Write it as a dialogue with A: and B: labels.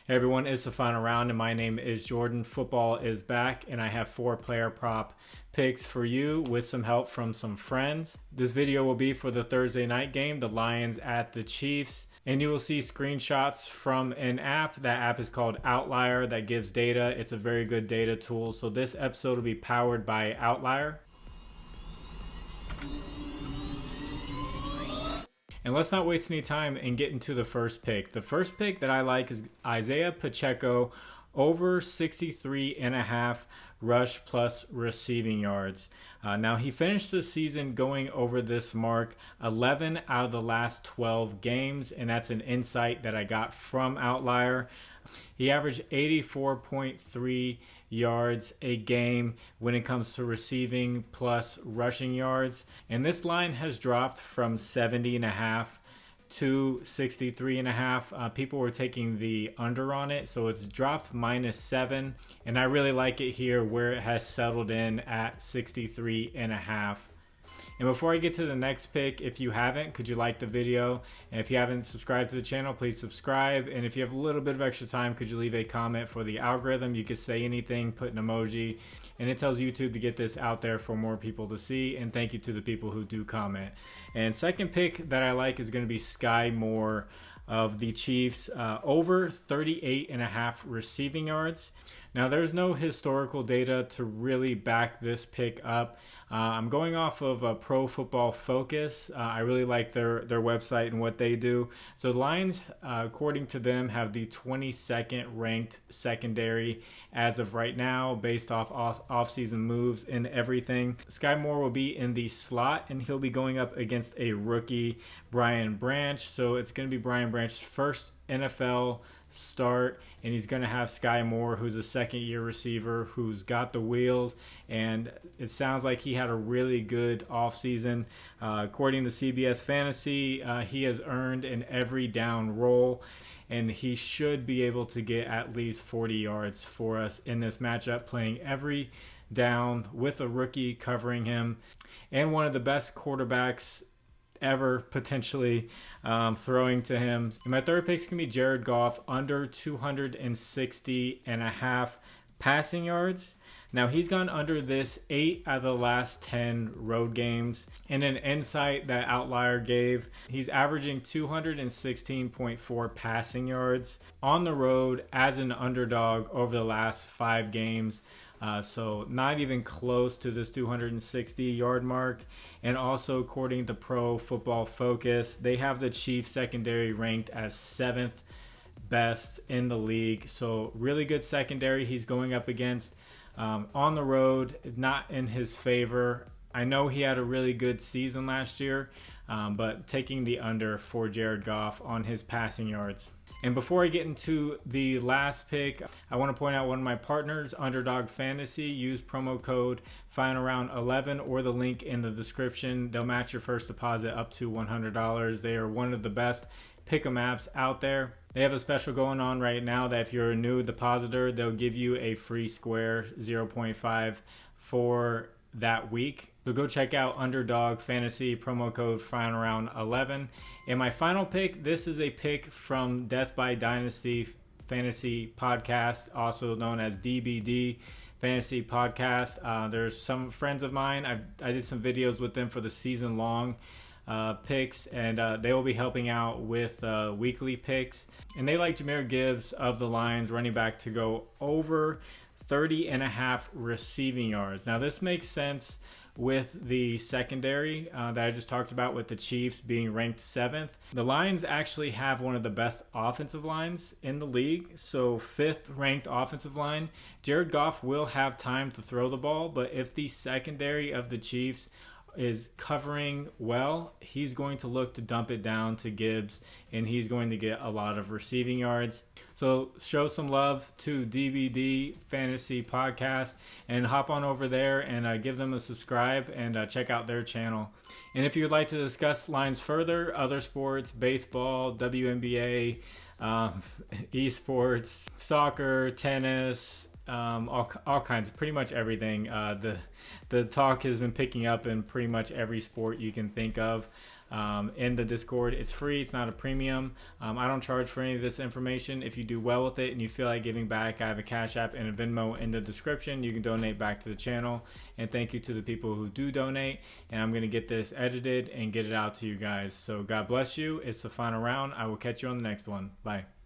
A: Hey everyone, it's the final round and my name is Jordan. Football is back and I have 4 player prop picks for you with some help from some friends. This video will be for the Thursday night game, the Lions at the Chiefs. And you will see screenshots from an app. That app is called Outlier that gives data. It's a very good data tool. So this episode will be powered by Outlier. And let's not waste any time and get into the first pick. The first pick that I like is Isaiah Pacheco over 63.5 rush plus receiving yards. Now he finished the season going over this mark 11 out of the last 12 games, and that's an insight that I got from Outlier. He averaged 84.3 yards a game when it comes to receiving plus rushing yards, and this line has dropped from 70.5 to 63.5. People were taking the under on it, so it's dropped -7, and I really like it here where it has settled in at 63.5. And before I get to the next pick, if you haven't, could you like the video? And if you haven't subscribed to the channel, please subscribe. And if you have a little bit of extra time, could you leave a comment for the algorithm? You could say anything, put an emoji, and it tells YouTube to get this out there for more people to see. And thank you to the people who do comment. And second pick that I like is going to be Sky Moore of the Chiefs, over 38.5 receiving yards. Now, there's no historical data to really back this pick up. I'm going off of Pro Football Focus. I really like their website and what they do. So the Lions, according to them, have the 22nd ranked secondary as of right now, based off off-season moves and everything. Sky Moore will be in the slot, and he'll be going up against a rookie, Brian Branch. So it's going to be Brian Branch's first NFL start, and he's going to have Sky Moore, who's a second-year receiver who's got the wheels, and it sounds like he had a really good offseason. According to CBS Fantasy, he has earned an every down role, and he should be able to get at least 40 yards for us in this matchup, playing every down with a rookie covering him, and one of the best quarterbacks ever potentially throwing to him. And my third pick is going to be Jared Goff, under 260.5 passing yards. Now, he's gone under this 8 out of the last 10 road games. In an insight that Outlier gave, he's averaging 216.4 passing yards on the road as an underdog over the last 5 games. So not even close to this 260 yard mark. And also, according to Pro Football Focus, they have the Chiefs secondary ranked as 7th best in the league. So really good secondary he's going up against on the road, not in his favor. I know he had a really good season last year, but taking the under for Jared Goff on his passing yards. And before I get into the last pick, I want to point out one of my partners, Underdog Fantasy. Use promo code FinalRound11 or the link in the description. They'll match your first deposit up to $100. They are one of the best pick'em apps out there. They have a special going on right now that if you're a new depositor, they'll give you a free square 0.5 for that week. So go check out Underdog Fantasy, promo code FinalRound11. And my final pick, this is a pick from Death by Dynasty Fantasy Podcast, also known as DBD Fantasy Podcast. There's some friends of mine. I did some videos with them for the season long picks, and they will be helping out with weekly picks. And they like Jahmyr Gibbs of the Lions, running back, to go over 30.5 receiving yards. Now, this makes sense with the secondary that I just talked about, with the Chiefs being ranked 7th. The Lions actually have one of the best offensive lines in the league, so 5th ranked offensive line. Jared Goff will have time to throw the ball, but if the secondary of the Chiefs is covering well, he's going to look to dump it down to Gibbs, and he's going to get a lot of receiving yards. So show some love to DBD Fantasy Podcast and hop on over there and give them a subscribe and check out their channel. And if you'd like to discuss lines further, other sports, baseball, WNBA, esports, soccer, tennis, all kinds, pretty much everything. The talk has been picking up in pretty much every sport you can think of. in the Discord. It's free. It's not a premium. I don't charge for any of this information. If you do well with it and you feel like giving back, I have a Cash App and a Venmo in the description. You can donate back to the channel. And thank you to the people who do donate. And I'm going to get this edited and get it out to you guys. So God bless you. It's the final round. I will catch you on the next one. Bye.